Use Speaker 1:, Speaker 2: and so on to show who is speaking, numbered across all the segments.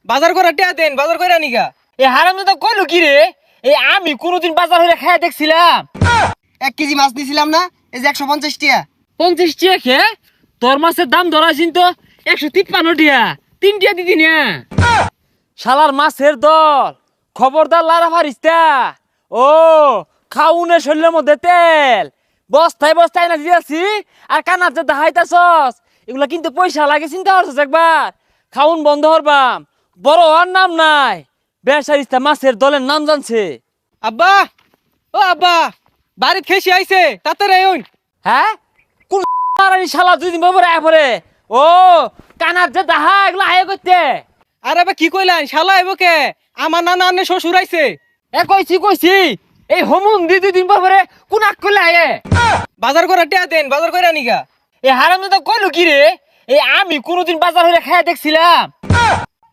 Speaker 1: বাজার করে টিয়া দেন, বাজার করে আনিগা।
Speaker 2: এ হারামজাদা কইলো কি রে? এই আমি কোনোদিন বাজার হইলে খাইয়া দেখছিলাম
Speaker 3: 1 কেজি মাছ নিছিলাম না, এই যে 150 টাকা।
Speaker 2: 50 টাকা খে তোর মাছের দাম ধরাছিন তো 153 টাকা, 3 টাকা দিদি না। শালার মাছের দল, খবরদার লারা ফারিস্তা। ও খাউনে শরীরের মধ্যে তেল বস্তায় বস্তায় না দিয়েছি, আর কানার যে দেখাইতাছস এগুলা কিন্তু পয়সা লাগে, চিন্তা করছস একবার? খাউন বন্ধ হরবাম, বড় হওয়ার নাম নাই। বেসারিস্তা মাছের দলের নাম জানছে।
Speaker 1: আব্বা, ও আব্বা, বাড়িত খেসি আইছে, তাড়াতাড়ি আইন।
Speaker 2: হ্যাঁ কোন শালা 2 দিন পরে আয় পরে? ও কানার যে দাহা এগুলা আয় করতে।
Speaker 1: আর আবার কি কইলেন, শালা আইব কে? আমার নানা আন্নে শ্বশুর আইছে।
Speaker 2: এ কইছি এই হোমুন 2 দিন পরে কোন আক করলে আয়ে?
Speaker 1: বাজার করে টিয়া দেন, বাজার করে আনিগা।
Speaker 2: এই হারামজাদা কইলো কি রে? এই আমি কোনোদিন বাজার হইলে খাইয়া দেখছিলাম।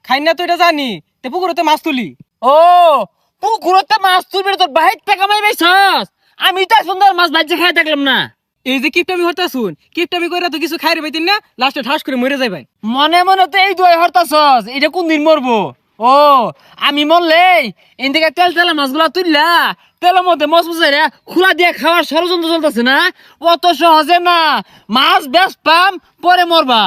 Speaker 1: খাই না তো এটা জানি, তে পুকুরতে মাছ তুলি।
Speaker 2: ও পুকুরতে মাছ তুলবি তোর বাহির টাকা মাই বেছস? আমি তো সুন্দর মাছ ভাজি খাইয়া দেখলাম না।
Speaker 1: এই যে কিপটামি হরতা শুন, কিপটামি কইরা তো কিছু খাইরে পাইতেন না, লাস্টে ঠাস করে মরে যাইবেন।
Speaker 2: মনে মনে তো এই দুই হরতাছস, এটা কোন দিন মরবো? ও আমি মরলে এদিকে তেল তেলা মাছগুলা তুললা তেলের মধ্যে মশ মশাইরা খোলা দিয়ে খাওয়ার ষড়যন্ত্র চলতেছে না? অত সহজে না, মাছ বেশ পাম পরে মরবা।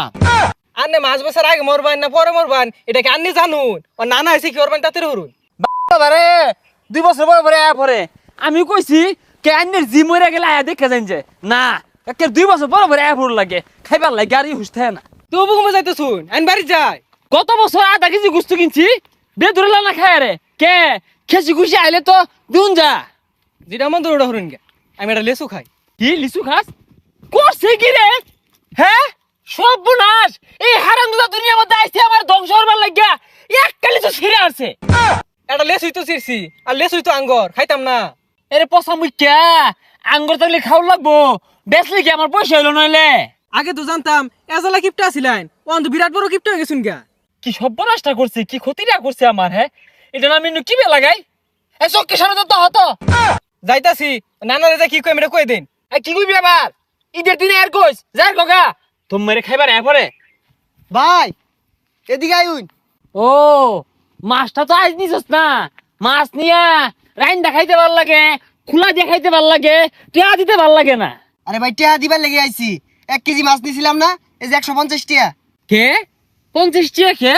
Speaker 1: আন্নে মাছ বছর আগে মরবান না পরে মরবান, এটা কি আন্নি জানুন? ও নানা আইছে কি করবেন তাতে হরুন।
Speaker 2: বাবারে 2 বছর পরে আয়া পরে আমি কইছি কে আন্নের জি মরে গেলে আয়া দেখে যাইন যে না, একে 2 বছর পরে আয়া পড় লাগে খাইবার লাগে গাড়ি হুসতে না।
Speaker 1: তো বুকুমে যাইতে শুন, আইন বাড়ি যায়।
Speaker 2: গত বছর 1/2 কেজি গুস্তু কিনছি, বেদুরে না খায় রে কে খেসি খুশি আইলে তো দুন যা।
Speaker 1: যেটা মন দৌড়া হরুন গে, আমি এটা লেসু খাই।
Speaker 2: কি লিচু খাস? করছে কি রে? হ্যাঁ সর্বনাশ, এই হারামজাদা দুনিয়ার মধ্যে আইছে আমার ধ্বংস হবার লাগিয়া একটা লিচু ছিঁড়ে আসছে।
Speaker 1: এটা লেসুই তো চিরছি, আর লেসুই তো আঙ্গর, খাইতাম না।
Speaker 2: এরে পচা মুখ্যা, আঙ্গুর থাকলে খাওয়া লাগবো, বেচলে কি আমার পয়সা হইলো নইলে?
Speaker 1: আগে তো জানতাম এজালা কিপটা আছিলেন, ও তো বিরাট বড় কিপটা হয়ে গেছুন গা।
Speaker 2: কি সর্বনাশটা করছে, কি ক্ষতিটা করছে আমার। হ্যাঁ এটা না আমি কি বে লাগাই? এই চোখকে সামনে তো হতো
Speaker 1: যাইতাছি, নানারে যা কি কই আমি কই দেন।
Speaker 2: কি কইবি আবার? ঈদের দিনে আর কইস যাই গগা তুমি মেরে খাইবার এ পরে।
Speaker 3: ভাই এদিকে আইন।
Speaker 2: ও মাছটা তো আজ নিছস না, মাছ নিয়া রাইন দেখাইতে ভাল লাগে, খোলা দেখাইতে ভাল লাগে, টিয়া দিতে ভাল লাগে না।
Speaker 3: আরে ভাই টিয়া দিবার লেগে আইছি। 1 কেজি মাছ নিছিলাম না, এই যে 150 টাকা।
Speaker 2: কে 50 টাকা খে?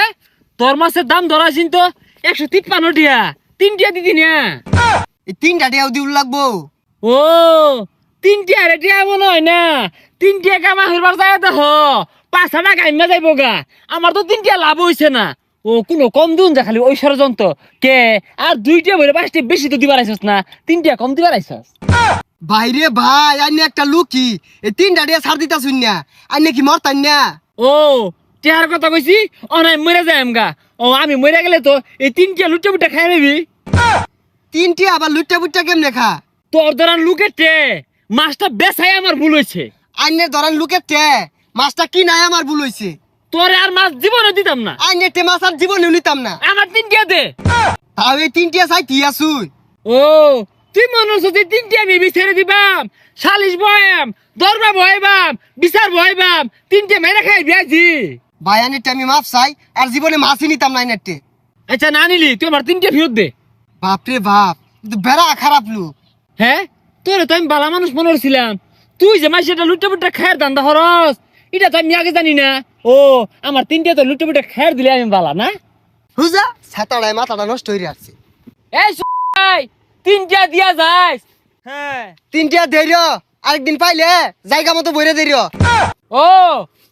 Speaker 2: তোর মাছের দাম ধরাছিন তো 153 টাকা, 3 টাকা দিদি না।
Speaker 3: এই 3টা টাকাও দিউল লাগবো।
Speaker 2: ও 3 টাকা রে টিয়া মনে হয় না, 3 টাকা কামা হইবার যায় দেখ 5 টাকা কাইমা যাইবো গা। আমার তো 3 টাকা লাভ হইছে না। ও কোনো কম দিন যা খালি ওই ষড়যন্ত্র কে। আর 2টা বলে 5টা বেশি তো দিবার আইছস না, 3 টাকা কম দিবার আইছস।
Speaker 3: ভাইরে ভাই আইনে একটা লুকি, এই 3টা টাকা ছাড় দিতা শুন না, আইনে কি মরতান না?
Speaker 2: ও টিয়ার কথা কইছি, অনাই মরে যাইম গা। ও আমি মরে গেলে তো এই 3 টাকা লুটে বুটে খাই নিবি।
Speaker 3: 3 টাকা আবার লুটটা বুটটা কেমনে খা?
Speaker 2: তোর ধরান লুকেটে মাছটা বেচাই আমার ভুল হয়েছে।
Speaker 3: আইনে ধরেন লুকের টে মাছটা কি নাই আমার ভুল হইছে।
Speaker 2: তোরে আর মাছ জীবনে দিতাম না।
Speaker 3: আইনে টে মাছ আর জীবনে নিতাম না।
Speaker 2: আমার 3 টাকা দে।
Speaker 3: তাও এই 3 টাকা চাই তিয়া শুন।
Speaker 2: ও তুই মনে হচ্ছে 3 টাকা আমি বিচারে দিবাম, সালিশ বয়াম, দরবার বয়াবাম, বিচার বয়াবাম, 3 টাকা মেরে খাই বিয়াজি।
Speaker 3: ভাই আইনে আমি মাছ চাই, আর জীবনে মাছই নিতাম না আইনে।
Speaker 2: আচ্ছা না নিলি তুই আমার 3 টাকা ফেরত দে।
Speaker 3: বাপরে বাপ, কিন্তু বেড়া খারাপ লোক।
Speaker 2: হ্যাঁ তোরে তো আমি বালা মানুষ মনে করছিলাম, তুই যে মাছ এটা লুটে পুটে খায়ের দান্দা হরস এটা তো আমি আগে জানি না। ও আমার 3 টাকা তো লুটে পুটে খায়ের দিলে আমি বালা না।
Speaker 3: হুজা ছাতাড়ায় মাথাটা নষ্ট হয়ে আসছে।
Speaker 2: এই 3 টাকা দিয়া যাইস। হ্যাঁ
Speaker 3: 3 টাকা ধৈর্য, আরেকদিন পাইলে জায়গা মতো বইরে ধৈর্য।
Speaker 2: ও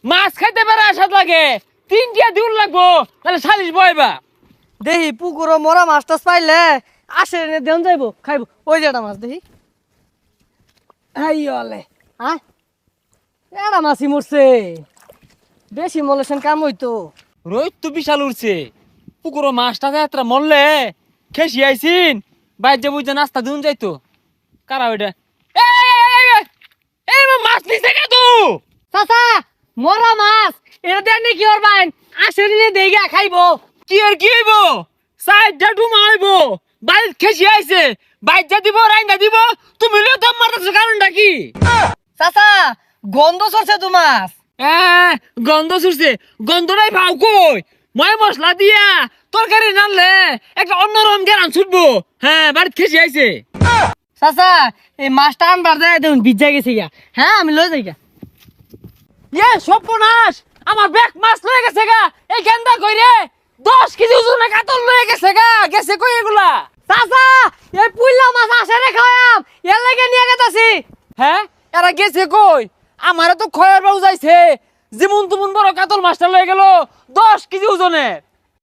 Speaker 2: মাছ খাইতে পারে আসাদ লাগে, 3 টাকা দিউল লাগবো, তাহলে সালিশ বয়বা।
Speaker 4: দেখি পুকুর মরা মাছ টাছ পাইলে আসে এনে দেন যাইবো খাইবো। ওই যে একটা মাছ দেখি, আইলে হ্যাঁ এটা মাছই মরছে, বেশি মলেছেন কাম হইতো।
Speaker 2: রোহিত তো বিশাল উঠছে, পুকুরো মাছটা যাত্রা মরলে খেসি আইসিন বাইর যে বুঝে নাস্তা দিন যাইতো। কারা ওইটা? এই মাছ নিছে কে তু?
Speaker 4: চাচা মরা মাছ এটা দেন কি করবেন? আসে নিয়ে দেইগা খাইবো।
Speaker 2: কি আর কি হইব? সাইডটা ডুমা হইব, বাইর খেসি আইছে, বাইর যা দিব রাইন্দা দিব, তুমি লিও দম মারতেছো কারণটা কি?
Speaker 4: চাচা গন্ধ সরছে তো মাছ।
Speaker 2: গন্ধ ছুটছে, গন্ধটাই ভাও কই? ময় মশলা দিয়া তরকারি রানলে একটা অন্যরকম জ্ঞান ছুটবো। হ্যাঁ, বাড়িতে খেসি আইছে।
Speaker 4: চাচা এই মাছটা আনবার দেয় দেখুন ভিজা গেছে গা। হ্যাঁ আমি লয়ে যাই গা।
Speaker 2: ইয়ে সর্বনাশ, আমার ব্যাগ মাছ লয়ে গেছে গা। এই গেন্দা কইরে 10 কেজি ওজনের কাতল লয়ে গেছে গা। গেছে কই এগুলা?
Speaker 4: চাচা এই পুইলা মাছ আসে রে খায়াম এর লাগে নিয়ে গেতাছি।
Speaker 2: হ্যাঁ, এরা গেছে কই? আমারে তো খয়ের বাবু যাইছে, যেমন তুমন বড় কাতল মাছটা লয়ে গেল 10 কেজি ওজনের।